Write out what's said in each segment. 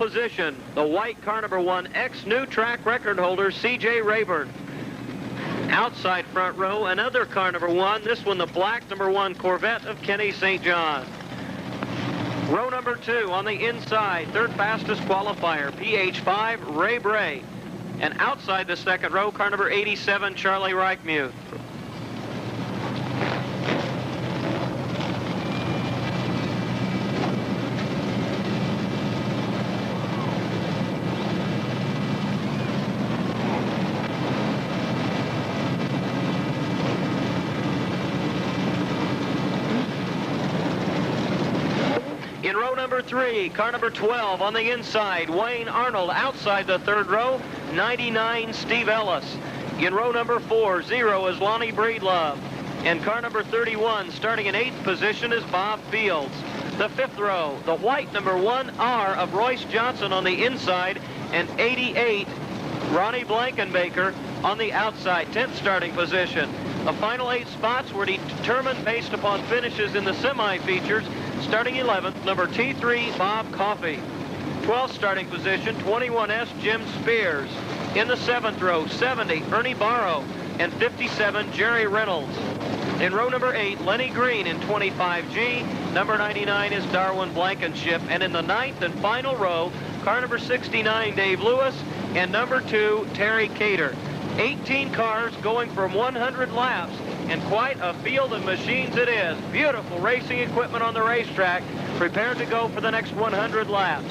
position, the white car number 1X new track record holder, C.J. Rayburn. Outside front row, another car number 1, this one the black number 1 Corvette of Kenny St. John. Row number 2 on the inside, third fastest qualifier, PH5 Ray Bray. And outside the second row, car number 87 Charlie Reichmuth. In row number 3, car number 12 on the inside, Wayne Arnold. Outside the third row, 99 Steve Ellis. In row number 4, 0 is Lonnie Breedlove. And car number 31, starting in 8th position, is Bob Fields. The 5th row, the white number 1R of Royce Johnson on the inside, and 88 Ronnie Blankenbaker on the outside, 10th starting position. The final 8 spots were determined based upon finishes in the semi-features. Starting 11th, number T3, Bob Coffey. 12th starting position, 21S, Jim Spears. In the 7th row, 70, Ernie Barrow, and 57, Jerry Reynolds. In row number 8, Lenny Green in 25G. Number 99 is Darwin Blankenship. And in the 9th and final row, car number 69, Dave Lewis, and number 2, Terry Cater. 18 cars going from 100 laps, and quite a field of machines it is. Beautiful racing equipment on the racetrack, prepared to go for the next 100 laps.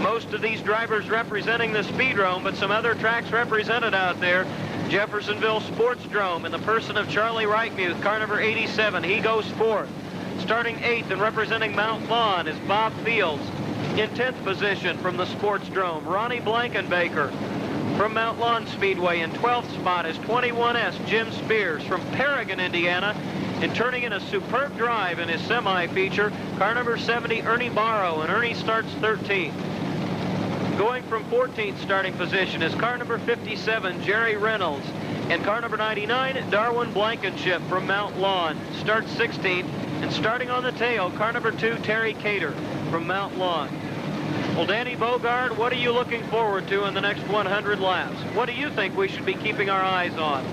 Most of these drivers representing the Speedrome, but some other tracks represented out there. Jeffersonville Sportsdrome in the person of Charlie Reichmuth, car number 87. He goes 4th. Starting 8th and representing Mount Lawn is Bob Fields. In 10th position from the Sportsdrome, Ronnie Blankenbaker. From Mount Lawn Speedway in 12th spot is 21S Jim Spears from Paragon, Indiana, and turning in a superb drive in his semi-feature, car number 70, Ernie Barrow, and Ernie starts 13th. Going from 14th starting position is car number 57, Jerry Reynolds, and car number 99, Darwin Blankenship from Mount Lawn, starts 16th, and starting on the tail, car number 2, Terry Cater from Mount Lawn. Well, Danny Bogard, what are you looking forward to in the next 100 laps? What do you think we should be keeping our eyes on?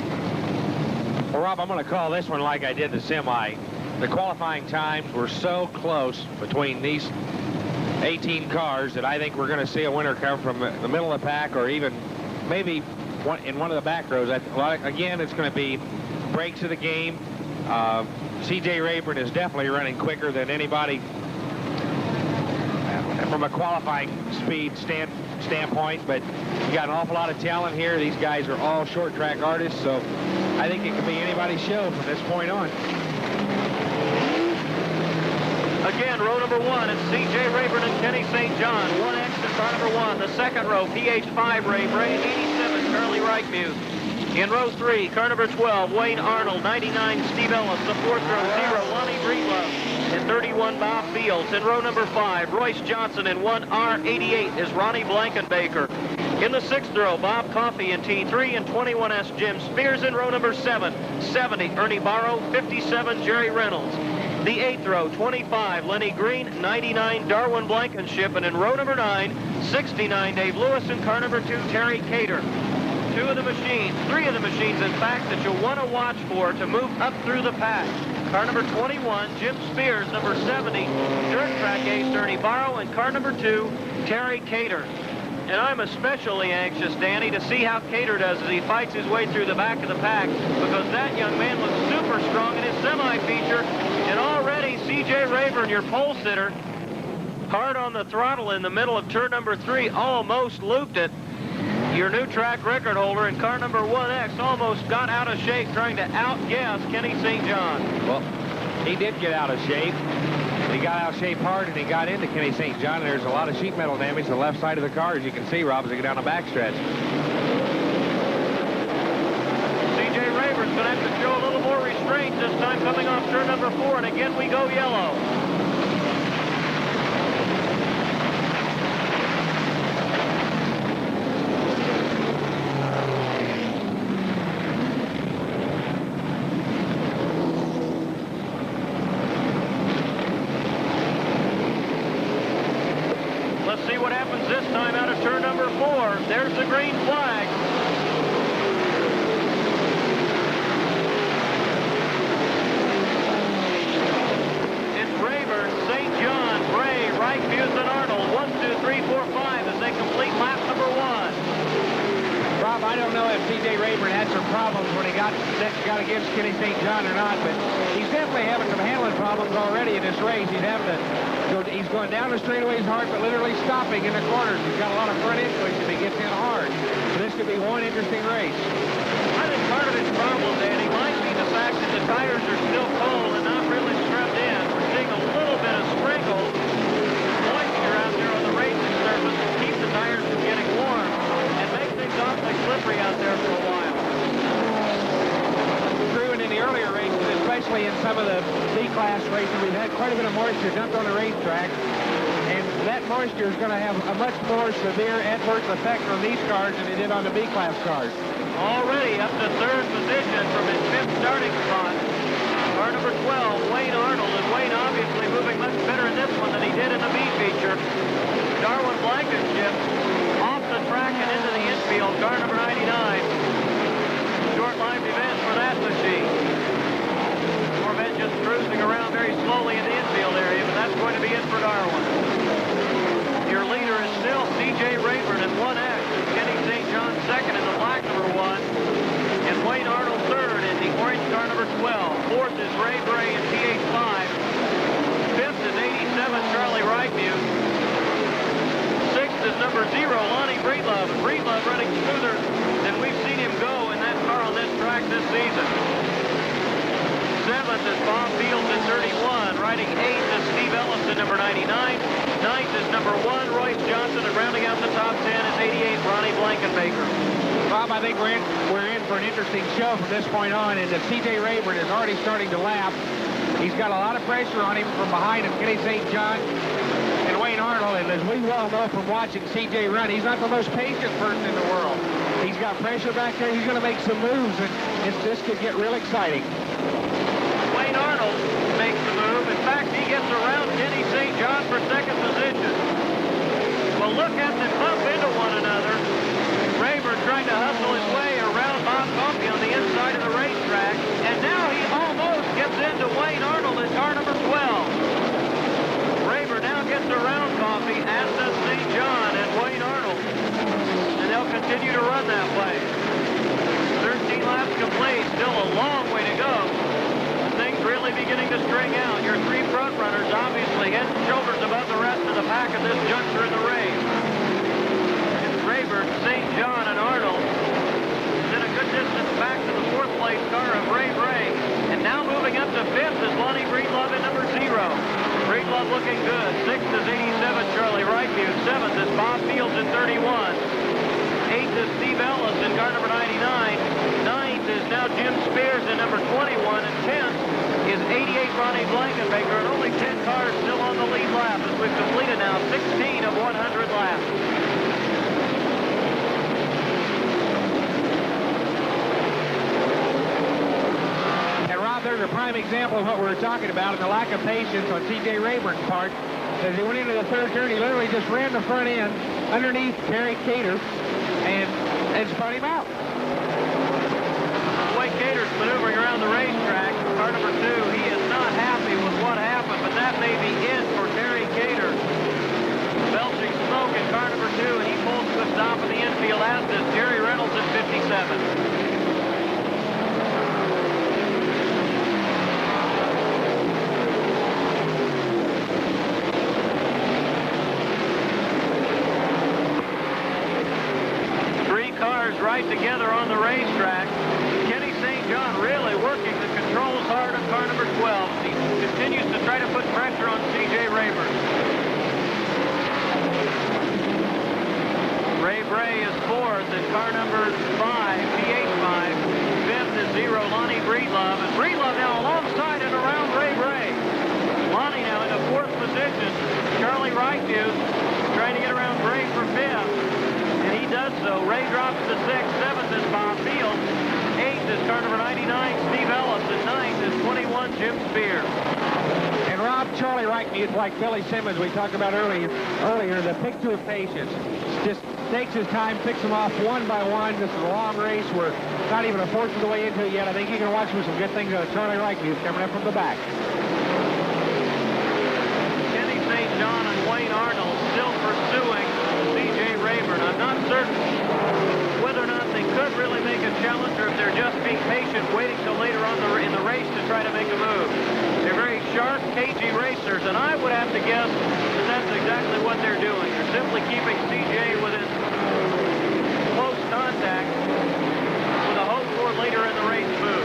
Well, Rob, I'm going to call this one like I did the semi. The qualifying times were so close between these 18 cars that I think we're going to see a winner come from the middle of the pack, or even maybe in one of the back rows. Again, it's going to be breaks of the game. C.J. Rayburn is definitely running quicker than anybody from a qualifying speed standpoint, but you got an awful lot of talent here. These guys are all short track artists, so I think it can be anybody's show from this point on. Again, row number 1 is C.J. Rayburn and Kenny St. John. 1X in car number 1. The second row, PH5 Ray Bray, 87 Charlie Reichmuth. In row 3, car number 12, Wayne Arnold, 99 Steve Ellis. The 4th row, 0 Lonnie Breedlove, and 31 Bob Fields. In row number 5, Royce Johnson, and 1R88 is Ronnie Blankenbaker. In the 6th row, Bob Coffey in T3, and 21S Jim Spears. In row number 7, 70 Ernie Barrow, 57 Jerry Reynolds. The 8th row, 25 Lenny Green, 99 Darwin Blankenship, and in row number 9, 69 Dave Lewis, and car number 2 Terry Cater. 3 of the machines, in fact, that you'll want to watch for to move up through the pack. Car number 21, Jim Spears, number 70, dirt track ace Ernie Barrow, and car number 2, Terry Cater. And I'm especially anxious, Danny, to see how Cater does as he fights his way through the back of the pack, because that young man looks super strong in his semi-feature. And already C.J. Rayburn, your pole sitter, hard on the throttle in the middle of turn number 3, almost looped it. Your new track record holder in car number 1X almost got out of shape trying to outgas Kenny St. John. Well, he did get out of shape. He got out of shape hard, and he got into Kenny St. John, and there's a lot of sheet metal damage to the left side of the car, as you can see, Rob, as they get down the backstretch. C.J. Rayburn's going to have to show a little more restraint this time coming off turn number 4, and again we go yellow. the green flag. It's Rayburn, St. John, Bray, Wright, Hughes, and Arnold. 1, 2, 3, 4, 5 as they complete lap number 1. Rob, I don't know if C.J. Rayburn had some problems when he got against Kenny St. John or not, but he's definitely having some handling problems already in this race. He's going down the straightaways hard, but literally stopping in the corners. He's got a lot of front end push if he gets in hard. So this could be one interesting race. I think part of his problem, Danny, might be the fact that the tires are still cold and not really scrubbed in. We're seeing a little bit of sprinkle moisture out there on the racing surface to keep the tires from getting warm and make things awfully slippery out there for a while. True, and in the earlier races, especially in some of the B-class races, we've had quite a bit of moisture dumped on the racetrack, and that moisture is going to have a much more severe adverse effect on these cars than it did on the B-class cars. Already up to third position from his 5th starting spot. Car number 12, Wayne Arnold, and Wayne obviously moving much better in this one than he did in the B feature. Darwin Blankenship off the track and into the infield, car number 99. Short-lived event for that machine. Corvette just cruising around very slowly in the infield area, but that's going to be it for Darwin. Your leader is still C.J. Rayburn in 1X, Kenny St. John second in the black number 1, and Wayne Arnold third in the orange car number 12. Fourth is Ray Bray in TH5. Fifth is 87 Charlie Reitmuth. Sixth is number 0 Lonnie Breedlove. Breedlove running smoother than we've seen him go in that car on this track this season. Seventh is Bob Fields at 31. Riding 8th is Steve Ellison, number 99. Ninth is number 1 Royce Johnson, and rounding out the top 10 is 88 Ronnie Blankenbaker. Bob, I think we're in for an interesting show from this point on, and C.J. Rayburn is already starting to lap. He's got a lot of pressure on him from behind him, Kenny St. John and Wayne Arnold, and as we well know from watching C.J. run, he's not the most patient person in the world. He's got pressure back there. He's going to make some moves, and this could get real exciting. Wayne Arnold makes the move. In fact, he gets around Kenny St. John for second position. Well, look at them bump into one another. Rayburn trying to hustle his way around Bob Coffey on the inside of the racetrack, and now he almost gets into Wayne Arnold in car number 12. Rayburn now gets around Coffey, as does St. John and Wayne Arnold, and they'll continue to run that way. 13 laps complete, still a long way to go. Things really beginning to string out. Your 3 front runners obviously head and shoulders above the rest of the pack at this juncture in the race. It's Rayburn, St. John, and Arnold. Then a good distance back to the 4th place car of Ray Bray. And now moving up to 5th is Lonnie Breedlove in number 0. Breedlove looking good. 6th is 87 Charlie Reitmuth. 7th is Bob Fields in 31. 8th is Steve Ellis in car number 99. 9th is now Jim Spears in number 21. And 10th is 88 Ronnie Blankenbaker. And only 10 cars still on the lead lap as we've completed now 16 of 100 laps. And Rob, there's a prime example of what we were talking about and the lack of patience on C.J. Rayburn's part. As he went into the 3rd turn, he literally just ran the front end underneath Terry Cater and spun him out. The way Cater's maneuvering around the racetrack, car number 2, he is not happy with what happened, but that may be it for Terry Cater. Belching smoke in car number 2, and he pulls to a stop in the infield, as does Jerry Reynolds at 57. Right together on the racetrack. Kenny St. John really working the controls hard on car number 12. He continues to try to put pressure on C.J. Rayburn. Ray Bray is 4th in car number 5, PH5. 5th is 0 Lonnie Breedlove. And Breedlove now alongside and around Ray Bray. Lonnie now in the 4th position. Charlie Reitmuth trying to get around Bray for 5th. And he does so. Ray drops to 6th. 7th is Bob Fields. 8th is car number 99, Steve Ellis. And 9th is 21, Jim Spears. And Rob, Charlie Reitmuth, like Billy Simmons we talked about earlier, the picture of patience. Just takes his time, picks them off one by one. This is a long race. We're not even a fourth of the way into it yet. I think you can watch for some good things out of Charlie Reich, who's coming up from the back. Kenny St. John and Wayne Arnold still pursuing C.J. Rayburn. I'm not certain whether or not they could really make a challenge or if they're just being patient, waiting till later on in the race to try to make a move. They're very sharp, cagey racers, and I would have to guess that that's exactly what they're doing. They're simply keeping C.J. within close contact with a hope for later in the race move.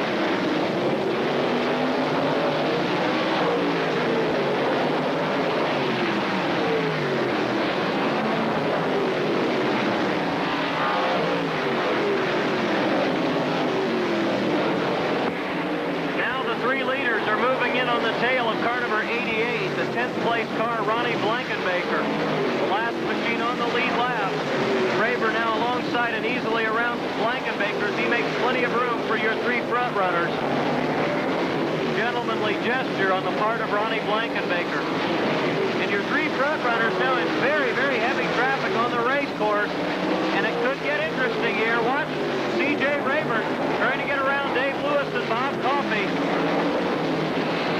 On the tail of car number 88, the 10th place car, Ronnie Blankenbaker. The last machine on the lead lap. Rayburn now alongside and easily around Blankenbaker as he makes plenty of room for your three front runners. Gentlemanly gesture on the part of Ronnie Blankenbaker. And your three front runners now in very, very heavy traffic on the race course. And it could get interesting here. Watch C.J. Rayburn trying to get around Dave Lewis and Bob Coffey.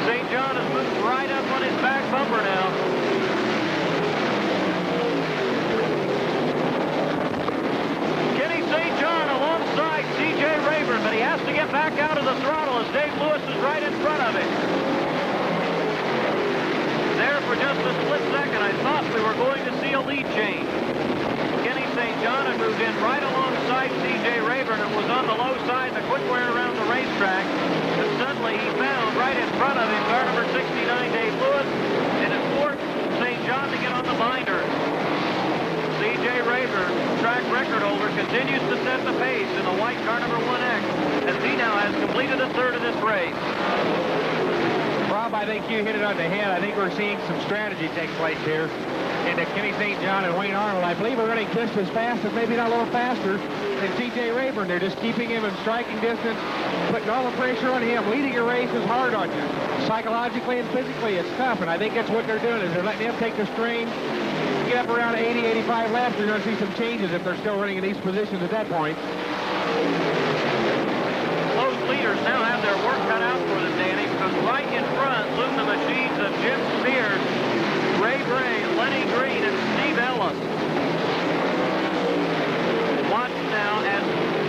St. John has moved right up on his back bumper now. Kenny St. John alongside C.J. Rayburn, but he has to get back out of the throttle as Dave Lewis is right in front of him. There for just a split second, I thought we were going to see a lead change. Kenny St. John had moved in right alongside C.J. Rayburn and was on the low side, the quick wear around the racetrack. And suddenly he found right in front of him car number 69, Dave Lewis, and it forced St. John to get on the binder. C.J. Rayburn, track record holder, continues to set the pace in the white car number 1X as he now has completed a third of this race. Rob, I think you hit it on the head. I think we're seeing some strategy take place here. And Kenny St. John and Wayne Arnold, I believe, are running just as fast, if maybe not a little faster, than C.J. Rayburn. They're just keeping him in striking distance, putting all the pressure on him. Leading a race is hard on you. Psychologically and physically, it's tough, and I think that's what they're doing, is they're letting him take the strain. Get up around 80, 85 laps, you're going to see some changes if they're still running in these positions at that point. Those leaders now have their work cut out for them, Danny, because right in front loom the machines of Jim Spears, Ray Bray, Lenny Green, and Steve Ellis. Watch now as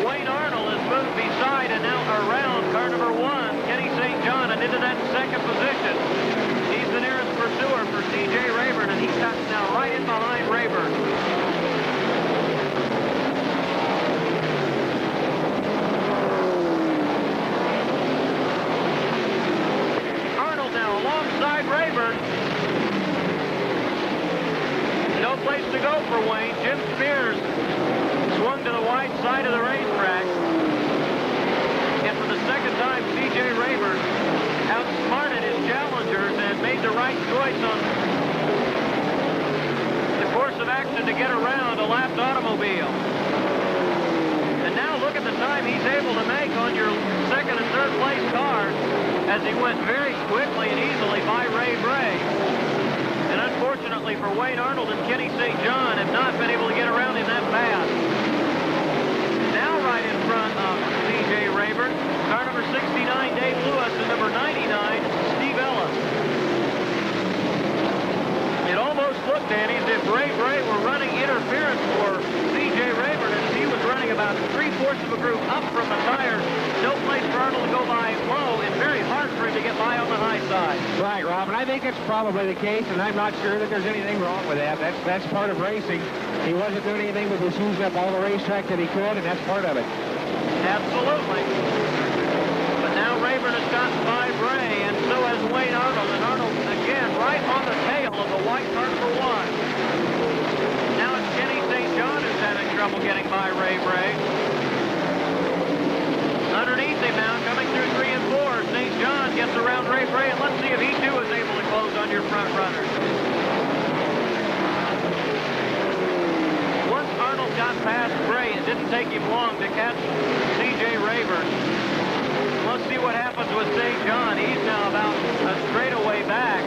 Wayne Arnold has moved beside and now around car number 1, Kenny St. John, and into that second position. He's the nearest pursuer for C.J. Rayburn, and he's now right in behind Rayburn. Arnold now alongside Rayburn. No place to go for Wayne. Jim Spears swung to the wide side of the racetrack. And for the second time, C.J. Rayburn outsmarted his challengers and made the right choice on the course of action to get around a lapped automobile. And now look at the time he's able to make on your second and third place cars as he went very quickly and easily by Ray Bray. And unfortunately for Wayne Arnold and Kenny St. John have not been able to get around him that fast. Now right in front of C.J. Rayburn, car number 69, Dave Lewis, and number 99, Steve Ellis. It almost looked, Danny, as if Ray Bray were running interference for C.J. Rayburn, and he was running about 3/4 of a group up from the tires. No place for Arnold to go by low, and very hard for him to get by on the high side. Right, Rob, and I think it's probably the case, and I'm not sure that there's anything wrong with that. That's part of racing. He wasn't doing anything with his using up all the racetrack that he could, and that's part of it. Absolutely. But now Rayburn has gotten by Bray, and so has Wayne Arnold. And Arnold, again, right on the tail of the white car number 1. Now it's Kenny St. John who's having trouble getting by Ray Bray. Underneath him now, coming through 3 and 4, St. John gets around Ray Bray, and let's see if he too is able to close on your front runners. Once Arnold got past Bray, it didn't take him long to catch C.J. Rayburn. Let's see what happens with St. John. He's now about a straightaway back.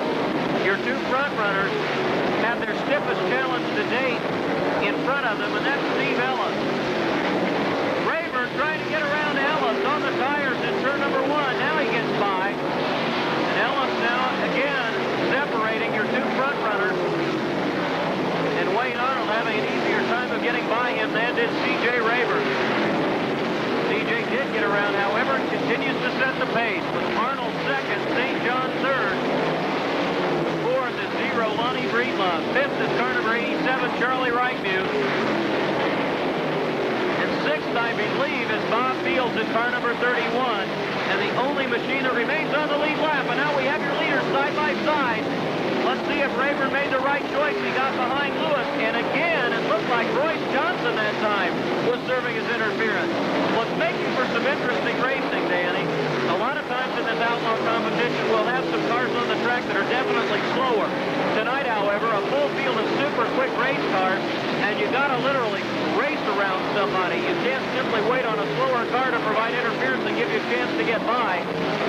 Your two front runners, have their stiffest challenge to date in front of them, and that's Steve Ellis. Rayburn trying to get around Ellis on the tires in turn number 1. Now he gets by. And Ellis now, again, separating your two front runners. And Wayne Arnold having an easier time of getting by him than did C.J. Rayburn. C.J. did get around, however, and continues to set the pace with Arnold second, St. John third. Fourth is Zero, Lonnie Breedlove. Fifth is car number 87, Charlie Reichmuth. And sixth, I believe, is Bob Fields in car number 31. And the only machine that remains on the lead lap. And now we have your leaders side by side. Let's see if Rayburn made the right choice. He got behind Lewis. And again, it looked like Royce Johnson that time was serving as interference. What's making for some interesting racing, Danny, a lot of times in this outlaw competition, we'll have some cars on the track that are definitely slower. Tonight, however, a full field of super quick race cars, and you got to literally race around somebody. You can't simply wait on a slower car to provide interference and give you a chance to get by.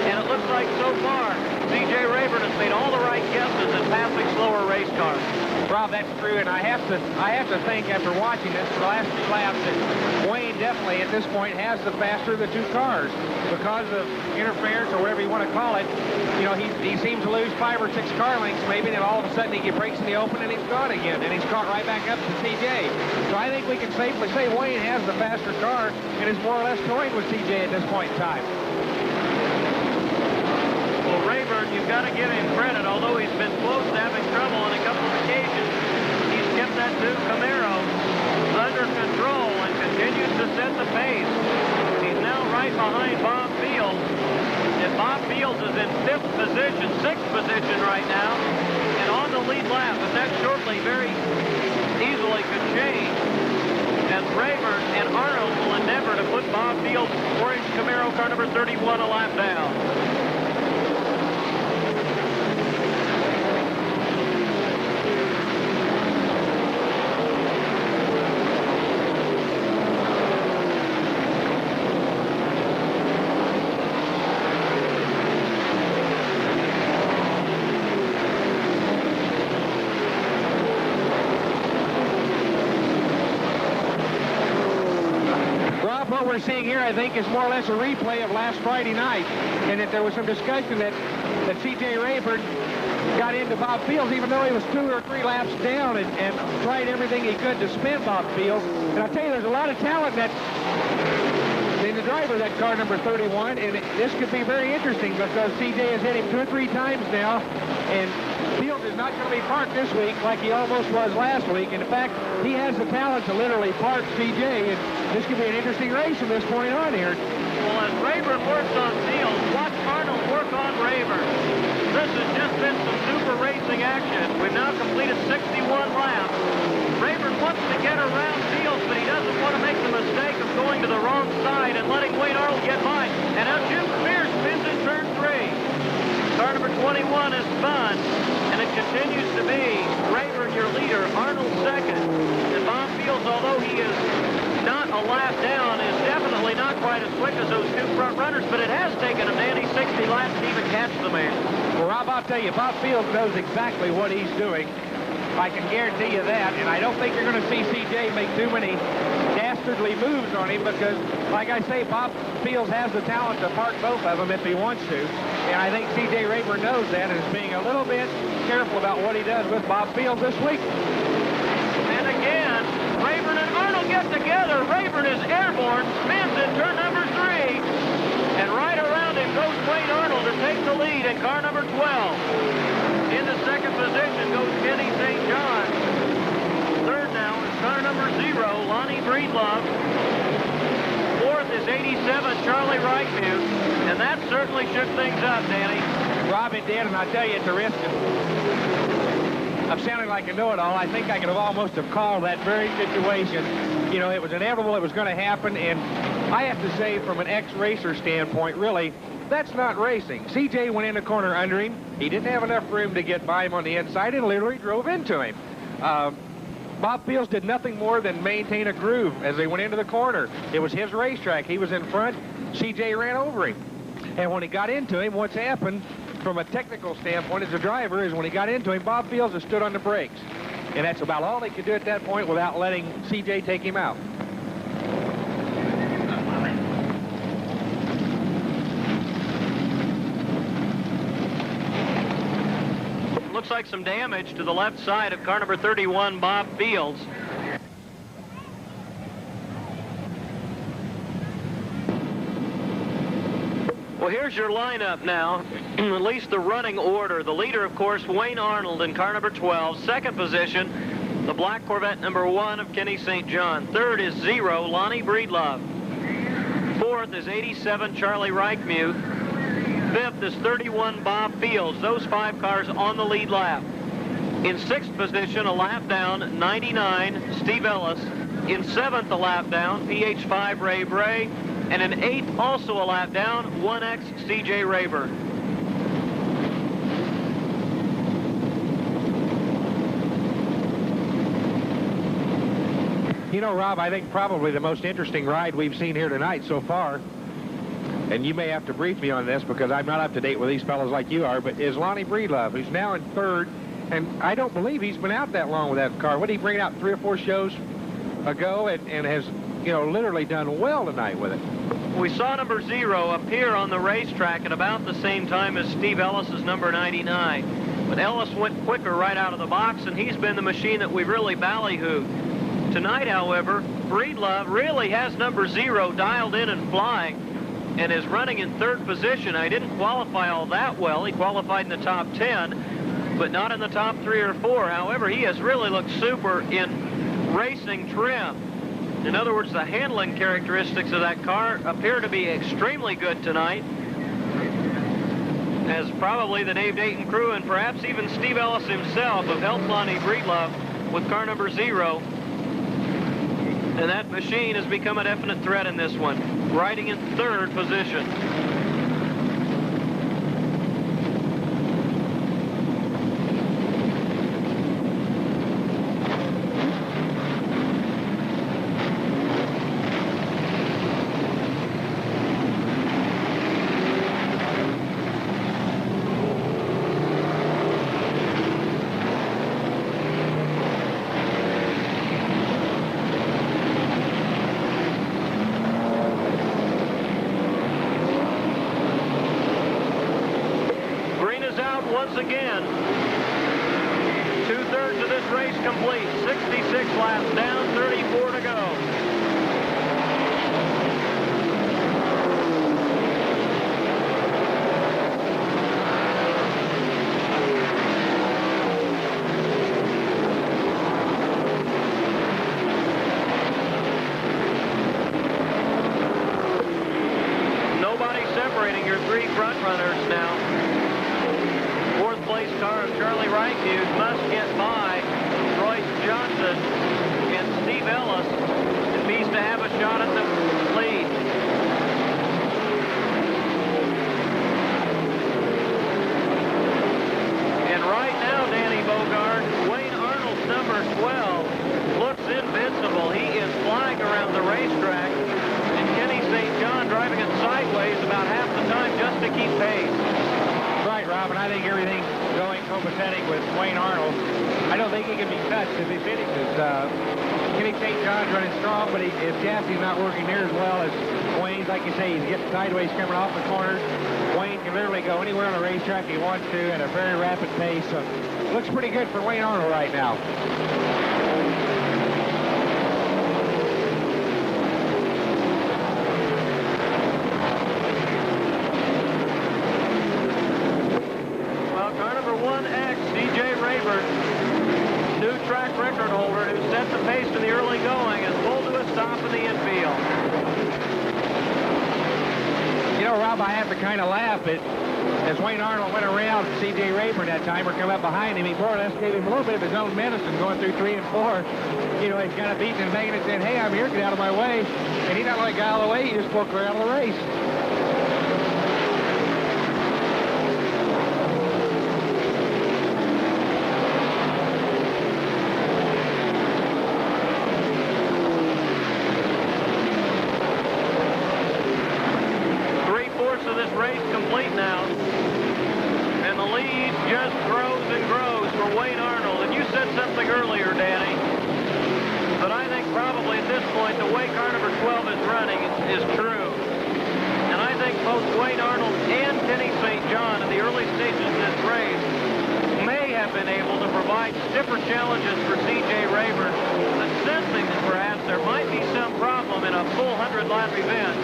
And it looks like so far, C.J. Rayburn has made all the right guesses in passing slower race cars. Rob, that's true, and I have to think after watching this for the last 2 laps that Wayne definitely at this point has the faster of the 2 cars because of interference or whatever you want to call it. You know, he seems to lose 5 or 6 car lengths maybe, and then all of a sudden he breaks in the open and he's gone again, and he's caught right back up to C.J. So I think we can safely say Wayne has the faster car and is more or less toying with C.J. at this point in time. Well, Rayburn, you've got to give him credit. Although he's been close to having trouble on a couple of occasions, he's kept that new Camaro under control and continues to set the pace. He's now right behind Bob Fields. And Bob Fields is in 5th position, 6th position right now, and on the lead lap. But that shortly, very easily could change as Rayburn and Arnold will endeavor to put Bob Fields' orange Camaro car number 31 a lap down. What we're seeing here, I think, is more or less a replay of last Friday night, and that there was some discussion that C.J. Rayburn got into Bob Fields, even though he was 2 or 3 laps down, and tried everything he could to spin Bob Fields. And I'll tell you, there's a lot of talent in the driver of that car number 31, and this could be very interesting because C.J. has hit him 2 or 3 times now, and Fields is not going to be parked this week like he almost was last week. And in fact, he has the talent to literally park C.J., and this could be an interesting race from this point on here. Well, as Rayburn works on Fields, watch Arnold work on Rayburn. This has just been some super racing action. We've now completed 61 laps. Rayburn wants to get around Fields, but he doesn't want to make the mistake of going to the wrong side and letting Wayne Arnold get by. And now Jim Spears spins in turn 3. Car number 21 is spun, and it continues to be Rayburn, your leader, Arnold second. And Bob Fields, although he is not a lap down, is definitely not quite as quick as those 2 front runners, but it has taken him nearly 60 laps to even catch the man. Well, Rob, I'll tell you, Bob Fields knows exactly what he's doing. I can guarantee you that, and I don't think you're going to see C.J. make too many dastardly moves on him because, like I say, Bob Fields has the talent to park both of them if he wants to, and I think C.J. Rayburn knows that and is being a little bit careful about what he does with Bob Fields this week. And again, Rayburn and Arnold get together. Rayburn is airborne, spins in turn number 3, and right around him goes Wayne Arnold to take the lead in car number 12. In the second position goes Kenny St. John. Third now is car number 0, Lonnie Breedlove. Fourth is 87, Charlie Reichmuth. And that certainly shook things up, Danny. Rob, it did, and I tell you, at the risk of sounding like a know-it-all, I think I could have almost have called that very situation. You know, it was inevitable it was going to happen, and I have to say, from an ex-racer standpoint, really, that's not racing. C.J. went in the corner under him. He didn't have enough room to get by him on the inside and literally drove into him. Bob Fields did nothing more than maintain a groove as they went into the corner. It was his racetrack. He was in front. C.J. ran over him. And when he got into him, what's happened, from a technical standpoint as a driver is when he got into him, Bob Fields has stood on the brakes. And that's about all he could do at that point without letting CJ take him out. Looks like some damage to the left side of car number 31, Bob Fields. Well, here's your lineup now, at least the running order. The leader, of course, Wayne Arnold in car number 12. Second position, the black Corvette number 1 of Kenny St. John. Third is 0, Lonnie Breedlove. Fourth is 87, Charlie Reichmuth. Fifth is 31, Bob Fields. Those 5 cars on the lead lap. In sixth position, a lap down, 99, Steve Ellis. In seventh, a lap down, PH5, Ray Bray. And in eighth, also a lap down, 1X CJ Rayburn. You know, Rob, I think probably the most interesting ride we've seen here tonight so far, and you may have to brief me on this because I'm not up to date with these fellows like you are, but is Lonnie Breedlove, who's now in third, and I don't believe he's been out that long with that car. What did he bring it out 3 or 4 shows ago and has, you know, literally done well tonight with it? We saw number 0 appear on the racetrack at about the same time as Steve Ellis's number 99. But Ellis went quicker right out of the box, and he's been the machine that we've really ballyhooed. Tonight, however, Breedlove really has number 0 dialed in and flying and is running in third position. I didn't qualify all that well. He qualified in the top 10, but not in the top 3 or 4. However, he has really looked super in racing trim. In other words, the handling characteristics of that car appear to be extremely good tonight, as probably the Dave Dayton crew and perhaps even Steve Ellis himself have helped Lonnie Breedlove with car number 0. And that machine has become a definite threat in this one, riding in third position. Once again, 2/3 of this race complete. 66 laps down, 34 to go. Nobody separating your 3 front runners now. Fourth place car of Charlie Reichmuth must get by Royce Johnson and Steve Ellis if he's to have a shot at the lead. And right now, Danny Bogard, Wayne Arnold's number 12 looks invincible. He is flying around the racetrack, and Kenny St. John driving it sideways about half the time just to keep pace. Right, Rob, and I think everything's going copacetic with Wayne Arnold. I don't think he can be touched if he finishes. Kenny St. John's running strong, but his chassis's not working near as well as Wayne's. Like you say, he's getting sideways coming off the corners. Wayne can literally go anywhere on the racetrack he wants to at a very rapid pace. So it looks pretty good for Wayne Arnold right now. New track record holder who set the pace in the early going and pulled to a stop in the infield. You know, Rob, I have to kind of laugh at as Wayne Arnold went around C.J. Rayburn that time or come up behind him. He more or less gave him a little bit of his own medicine going through 3 and 4. You know, he's kind of beating and banging and saying, hey, I'm here, get out of my way. And he not only got out of the way, he just broke right out of the race. is true. And I think both Wayne Arnold and Kenny St. John in the early stages of this race may have been able to provide stiffer challenges for C.J. Rayburn, but sensing that perhaps there might be some problem in a full 100-lap event,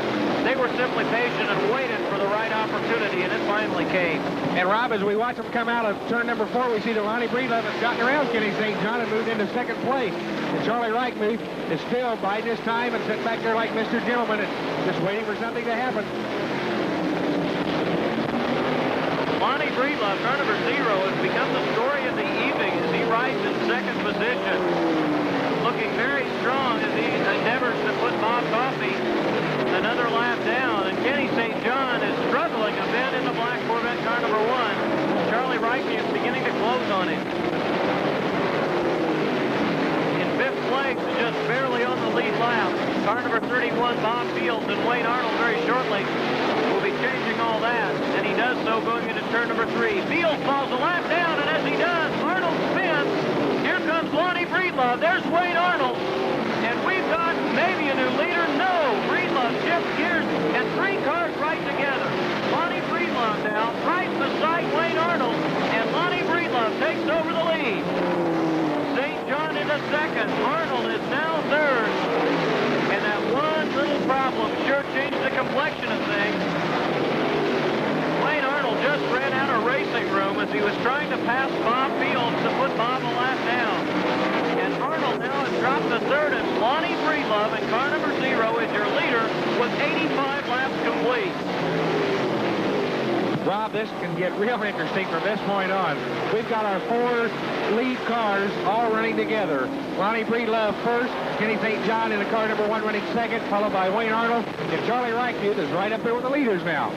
they were simply patient and waited for the right opportunity, and it finally came. And Rob, as we watch them come out of turn number 4, we see that Lonnie Breedlove has gotten around Kenny St. John and moved into second place. And Charlie Reichmuth is still biding his time and sitting back there like Mr. Gentleman and just waiting for something to happen. Lonnie Breedlove, car number 0, has become the story of the evening as he rides in second position. Looking very strong as he endeavors to put Bob Coffey another lap down. And Kenny St. John is struggling a bit in the black Corvette car number 1. Charlie Reichmuth is beginning to close on him. In 5th place, just barely on the lead lap, car number 31, Bob Fields, and Wayne Arnold very shortly will be changing all that, and he does so going into turn number 3. Fields falls a lap down, and as he does, Arnold spins. Here comes Lonnie Breedlove. There's Wayne Arnold, and we've got maybe a new leader. No, Breedlove shifts gears, and 3 cars right together. Lonnie Breedlove now right beside Wayne Arnold, and Lonnie Breedlove takes over the lead. St. John into second. Arnold is now third. And that one little problem sure changed the complexion of things. Wayne Arnold just ran out of racing room as he was trying to pass Bob Fields to put Bob a lap down. And Arnold now has dropped to third, and Lonnie Breedlove in car number 0 is your leader with 85 laps complete. Rob, this can get real interesting from this point on. We've got our 4 lead cars all running together. Lonnie Breedlove first, Kenny St. John in the car number 1 running second, followed by Wayne Arnold, and Charlie Reichmuth is right up there with the leaders now.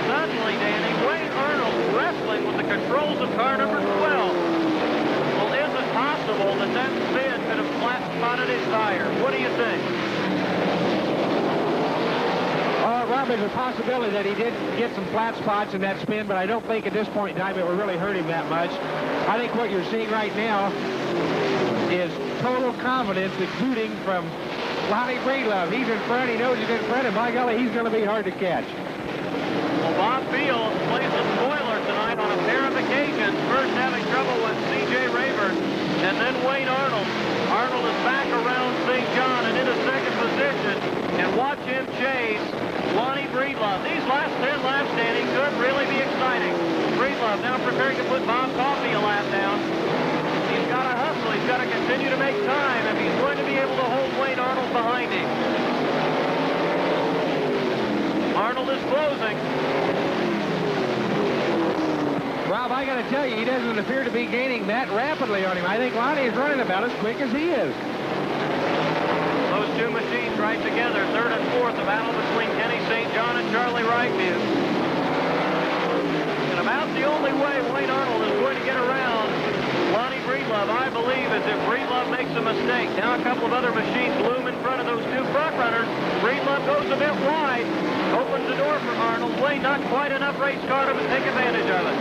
Suddenly, Danny, Wayne Arnold wrestling with the controls of car number 12. Well, is it possible that that spin could have flat spotted his tire? What do you think? Rob, there's a possibility that he did get some flat spots in that spin, but I don't think at this point in time it would really hurt him that much. I think what you're seeing right now is total confidence exuding from Lonnie Breedlove. He's in front, he knows he's in front, and by golly, he's going to be hard to catch. Well, Bob Fields plays the spoiler tonight on a pair of occasions, first having trouble with C.J. Rayburn, and then Wayne Arnold. Arnold is back around St. John and into second position, and watch him chase Lonnie Breedlove. These last 10 laps, Danny, could really be exciting. Breedlove now preparing to put Bob Coffey a lap down. He's got to hustle. He's got to continue to make time if he's going to be able to hold Wayne Arnold behind him. Arnold is closing. Rob, I got to tell you, he doesn't appear to be gaining that rapidly on him. I think Lonnie is running about as quick as he is. Those 2 machines right together, 3rd and 4th, a battle between Kenny St. John and Charlie Reichmuth. And about the only way Wayne Arnold is going to get around Lonnie Breedlove, I believe, is if Breedlove makes a mistake. Now a couple of other machines loom in front of those 2 front runners. Breedlove goes a bit wide, opens the door for Arnold. Wayne, not quite enough race car to take advantage of it.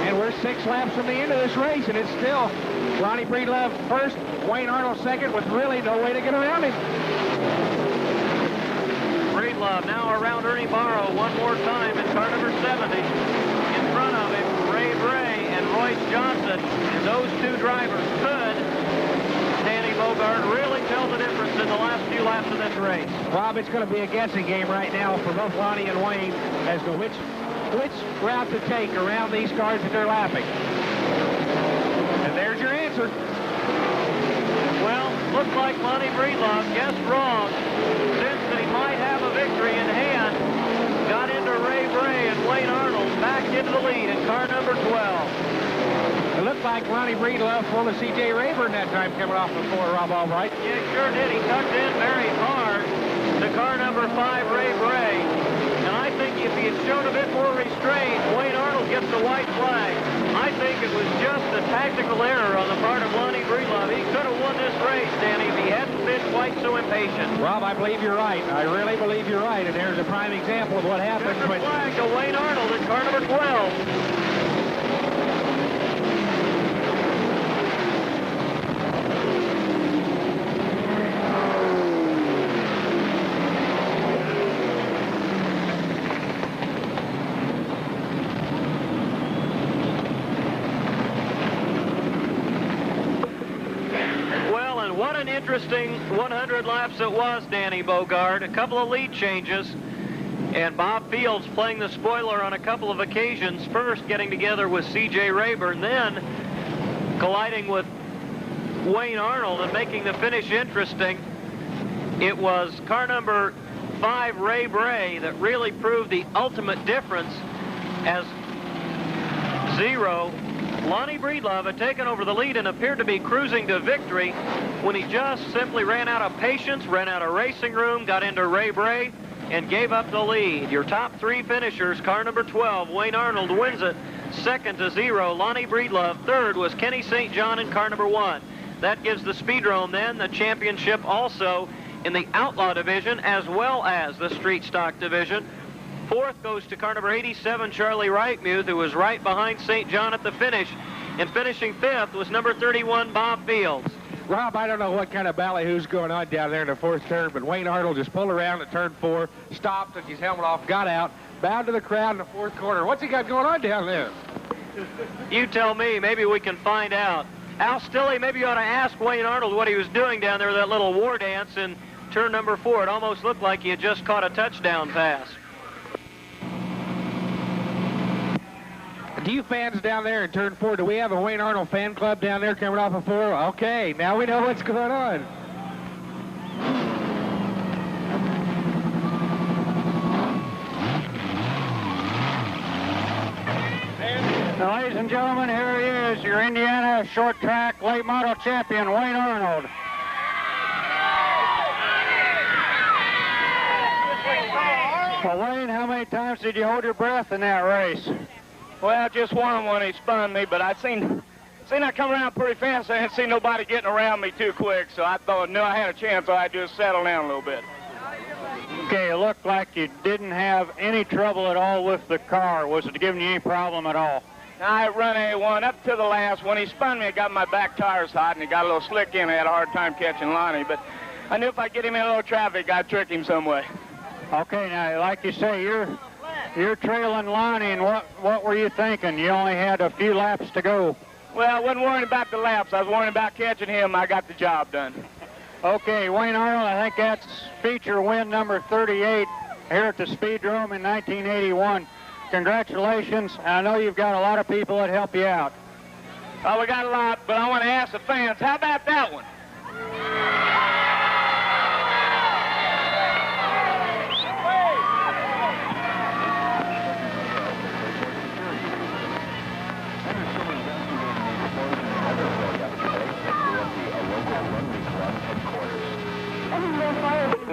And we're 6 laps from the end of this race, and it's still Lonnie Breedlove first, Wayne Arnold second, with really no way to get around him. Breedlove now around Ernie Barrow one more time in car number 70. In front of him, Ray Bray and Royce Johnson. And those 2 drivers could, Danny Bogart, really tell the difference in the last few laps of this race. Rob, it's going to be a guessing game right now for both Lonnie and Wayne as to which route to take around these cars that they're lapping. And there's your answer. Well, looks like Lonnie Breedlove guessed wrong. Sensed that he might have a victory in hand. Got into Ray Bray and Wayne Arnold back into the lead in car number 12. It looked like Lonnie Breedlove pulled a C.J. Rayburn that time coming off before Rob Albright. Yeah, sure did. He tucked in very hard to car number 5, Ray Bray. And I think if he had shown a bit more restraint, Wayne Arnold gets the white flag. I think it was just a tactical error on the part of Lonnie Breedlove. He could have won this race, Danny, if he hadn't been quite so impatient. Rob, I believe you're right. I really believe you're right. And there's a prime example of what happens when... flag to Wayne Arnold in car number 12. interesting 100 laps it was, Danny Bogard. A couple of lead changes. And Bob Fields playing the spoiler on a couple of occasions. First getting together with C.J. Rayburn, then colliding with Wayne Arnold and making the finish interesting. It was car number 5, Ray Bray, that really proved the ultimate difference, as 0, Lonnie Breedlove, had taken over the lead and appeared to be cruising to victory when he just simply ran out of patience, ran out of racing room, got into Ray Bray, and gave up the lead. Your top 3 finishers, car number 12, Wayne Arnold wins it, second to 0, Lonnie Breedlove. Third was Kenny St. John in car number 1. That gives the Speedrome then the championship also in the Outlaw division as well as the Street Stock division. Fourth goes to car number 87, Charlie Reitmuth, who was right behind St. John at the finish. And finishing 5th was number 31, Bob Fields. Rob, I don't know what kind of ballyhoo's going on down there in the 4th turn, but Wayne Arnold just pulled around at turn 4, stopped, took his helmet off, got out, bowed to the crowd in the 4th corner. What's he got going on down there? You tell me. Maybe we can find out. Al Stilley, maybe you ought to ask Wayne Arnold what he was doing down there, that little war dance in turn number 4. It almost looked like he had just caught a touchdown pass. Do you fans down there in turn 4, do we have a Wayne Arnold fan club down there coming off of 4? Okay, now we know what's going on. Now, ladies and gentlemen, here he is, your Indiana short track late model champion, Wayne Arnold. Well, Wayne, how many times did you hold your breath in that race? Well, just one when he spun me, but I seen I come around pretty fast. I didn't see nobody getting around me too quick, so I thought, no, I had a chance, so I just settled down a little bit. Okay, it looked like you didn't have any trouble at all with the car. Was it giving you any problem at all? I run A1 up to the last. When he spun me, it got my back tires hot, and it got a little slick in. I had a hard time catching Lonnie, but I knew if I get him in a little traffic, I'd trick him some way. Okay, now, like you say, you're trailing Lonnie, and what were you thinking? You only had a few laps to go. Well, I wasn't worrying about the laps. I was worrying about catching him. I got the job done. Okay, Wayne Arnold, I think that's feature win number 38 here at the Speedrome in 1981. Congratulations. I know you've got a lot of people that help you out. Oh, we got a lot, but I want to ask the fans, how about that one?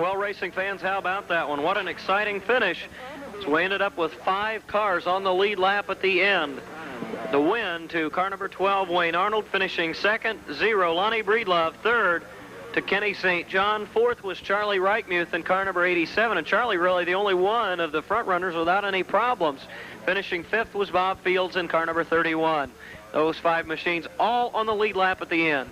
Well, racing fans, how about that one? What an exciting finish. So we ended up with 5 cars on the lead lap at the end. The win to car number 12, Wayne Arnold, finishing 2nd. 0, Lonnie Breedlove. 3rd to Kenny St. John. 4th was Charlie Reitmuth in car number 87. And Charlie really the only one of the front runners without any problems. Finishing 5th was Bob Fields in car number 31. Those 5 machines all on the lead lap at the end.